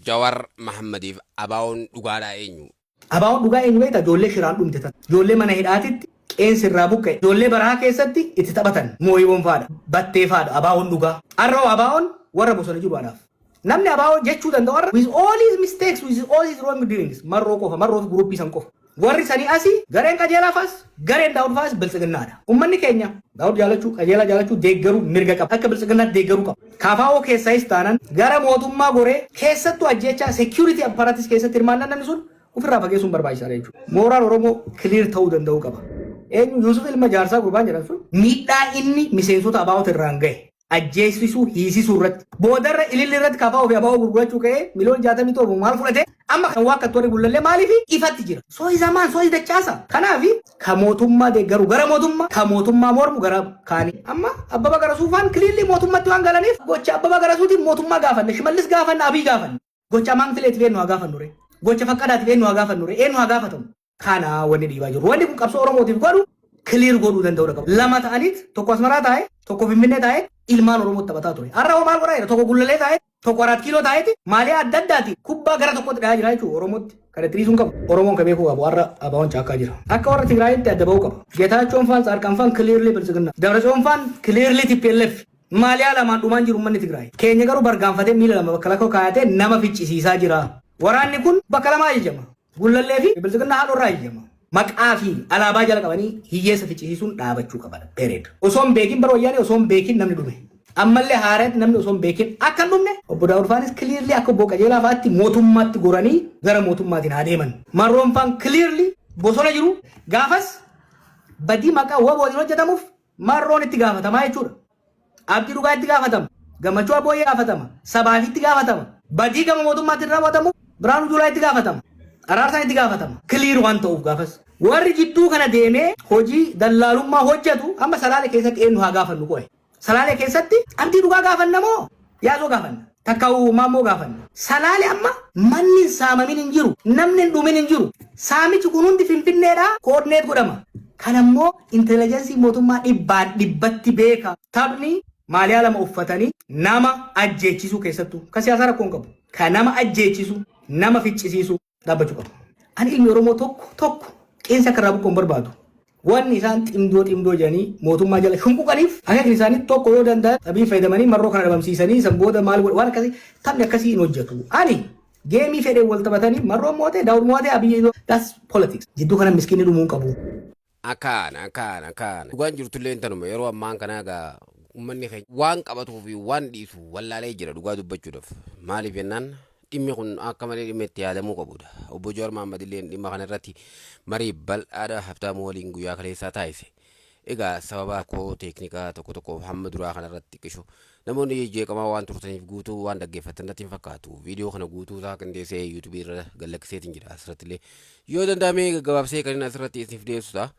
Jawar Mahammadiif abaa'oon dhugaadhaa eenyu? Abaa'oon dhugaa eenyu beektaa? Ijoollee shiraan dhumte tan. Ijoollee mana hidhaatitti qeensi irraa buqqa'e. Ijoollee barahaa keessatti itti taphatan. Mooyii bonfaadha. Battee faadha. Abaa'oon dhugaa. Har'oo abaa'oon warra bosona jiru anaaf. Namni abaa'oo jechuu danda'u warra with all his mistakes, with all his wrong doings. Marroo qofa, marroo fi guruppii san qofa. Warri sanii asii gareen qajeelaa faas gareen daawud faas biltsiginnaadha. Ummanni keenya daawud jaalachuu qajeelaa jaalachuu deeggaruu mirga qaba. Akka biltsiginnaatti deeggaruu qaba. Kaafaa'oo keessayis taanan gara mootummaa goree keessattuu ajjechaa security apparatus keessatti hirmaannaan namni sun ofirraa fageessuun barbaachisaadha jechuudha. Mooraan Oromoo clear ta'uu danda'uu qaba. Eenyu Yuusuf ilma jaarsaa gurbaan jedhan sun miidhaa inni miseensota abaa'oot irraan gahe ajjeesisuu hiisisuu irratti boodarra ililli irratti kaafaa'oo fi abaa'oo gurgurachuu ka'ee miliyoon 67 maal fudhate amma kan waakkatti warri gullallee maaliif ifatti jira. Soo izamaan soo dachaasa. Kanaaf ka mootummaa deeggaru gara mootummaa ka mootummaa mormu gara kaanii. Amma Abbaba Garasuufaan kiliilli mootummatti waan galaniif gocha Abbaba Garasuutiin mootummaa gaafanne Shimallis gaafanne Abii gaafanne gocha Maanfileetiif eenyu haa gaafannu ree gocha Faqqadaatiif eenyu haa gaafannu ree eenyu haa gaafatamu. Kana wanni dhiibaa jiru. Wanni kun qabsoo Oromootiif godhu clear godhuu danda'u qaba. Lama ta'aniit tokko Asmaraa taa'e tokko Finfinnee taa'e ilmaan Oromoo taphataa ture. Har'a maal godhaa jira tokko Gullallee taa'e tokko 4 kiiloo taa'eeti maaliyaa adda addaati kubbaa gara tokkotti dhayaa jira jechuudha Oromootti. Kana tiriisuun qabu. Oromoon ka beekuu qabu har'a abaa'oon caakkaa jira. Akka warra Tigraayitti adda ba'uu qaba. Getaachoon faan Saarqanfaan clearly biltsiginna. Dabrasoon faan clearly TPLF. Maaliyaa lamaan dhumaan jiru uummanni Tigraay. Keenya garuu bargaanfatee miila lama bakka lakkoo kaayatee nama ficcisiisaa jira. Waraanni kun bakka lamaa ajajama. Gullallee fi biltsiginna haadhorraa ajajama. Maqaa fi alaabaa jala qabanii hiyyeessa ficcisiisuun dhaabachuu qaban. Pereed. Osoo hin beekin bara wayyaanii osoo hin beekin namni dhume. Ammallee haareetti namni osoo hin beekin akka hin dhumne obbo Daawud Faanis clearly akka obbo Qajeelaa fa'aatti mootummaatti goranii gara mootummaatiin haa deeman. Marroon faan clearly bosona jiru gaafas badii maqaa wabootiin hojjetamuuf marroon itti gaafatamaa jechuudha. Abdii dhugaa itti gaafatama. Gammachuu Abbooyyee gaafatama. Sabaafi itti gaafatama. Badii gama mootummaatti raawwatamu Biraanuu Juulaa itti gaafatama. Araarsaan itti gaafatama. Clear waan ta'uuf gaafas. Warri jidduu kana deemee hojii dallaalummaa hojjetu amma Salaalee keessatti eenyu haa gaafannu qo'e. Salaalee keessatti abdii dhugaa gaafanna moo yaasoo gaafanna. Takka uumaa moo gaafanna. Salaalee amma manni hin saamamin hin jiru. Namni hin dhumin hin jiru. Saamichi kun hundi Finfinneedhaa koordineet godhama. Kanammoo intelligensii mootummaa dhibbatti beeka. Taphni maaliyaa lama uffatanii nama ajjeechisuu keessattuu kan siyaasaa rakkoon qabu. Kan nama ajjeechisu nama ficcisiisu dhaabbachuu qabu. Ani ilmi Oromoo tokko qeensa akka irraa buqqoon barbaadu. Wanni isaan ximdoo jedhanii mootummaa jala shunquqaniif akeekni isaanii tokko yoo danda'a xabii fayyadamanii marroo kana dhabamsiisanii san booda maal godhe waan akkasii taphni akkasii hin hojjetu. Ani geemii fedhee wal taphatanii marroo mootee Daawud mootee Abiyyi that's politics. Jidduu kana miskiinni dhumuun qabu. Akkaan. Dhugaan jirtullee hin tanuma yeroo ammaan kana egaa uummanni keenya waan qabatuu fi waan dhiisu wallaalee jira dhugaa dubbachuudhaaf. Maaliif jennaan dhimmi kun akka malee dhimma itti yaadamuu qabudha. Obbo Jawaar Mahammad illee dhimma kana irratti marii bal'aadha Haftaamuu waliin guyyaa kaleessaa taasise. Egaa sababa koo teeknikaa tokko hamma duraa kana irratti qishu namoonni jeeqamaa waan turtaniif guutuu waan dhaggeeffatan natti hin fakkaatu. Viidiyoo kana guutuu isaa qindeessee yuutuubii irra gallakkiseetiin jira. Asirratti illee yoo danda'ame gaggabaabsee kan asirratti isiniif dhiyeessuudha.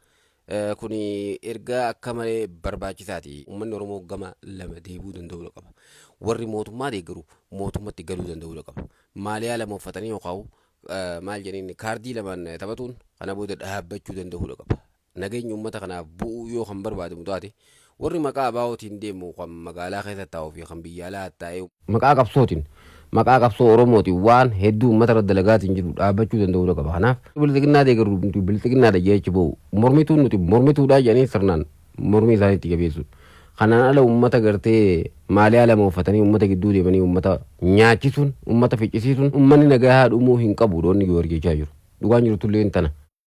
Kuni ergaa akka malee barbaachisaati. Uummanni Oromoo gama lama deebuu danda'uu qaba. Warri mootummaa deeggaru mootummatti galuu danda'uu qaba. Maaliyaa lama uffatanii yookaan maal jedhanii kaardii lamaan taphatuun kana booda dhaabbachuu danda'uu qaba. Nageenyi uummata kanaaf bu'uu yoo kan barbaadamu taate warri maqaa abaa'ootiin deemu kan magaalaa keessatti taa'uu fi kan biyya alaa taa'ee maqaa qabsootiin maqaa qabsoo Oromootiin waan hedduu uummata irra dalagaatiin jiru dhaabbachuu danda'uu qaba. Kanaaf bilisiginnaa deeggaru bilisiginaadha jechi ba'u mormituun nuti mormituudhaa jedhanii sirnaan mormii isaaniitti jabeessu. Kanaan ala uummata gartee maaliyaa lama uffatanii uummata gidduu deemanii uummata nyaachisuun uummata ficcisiisuun uummanni nagaa dhumuu hin qabu doonni yoo argachaa jiru. Dhugaan jirtullee hin tana.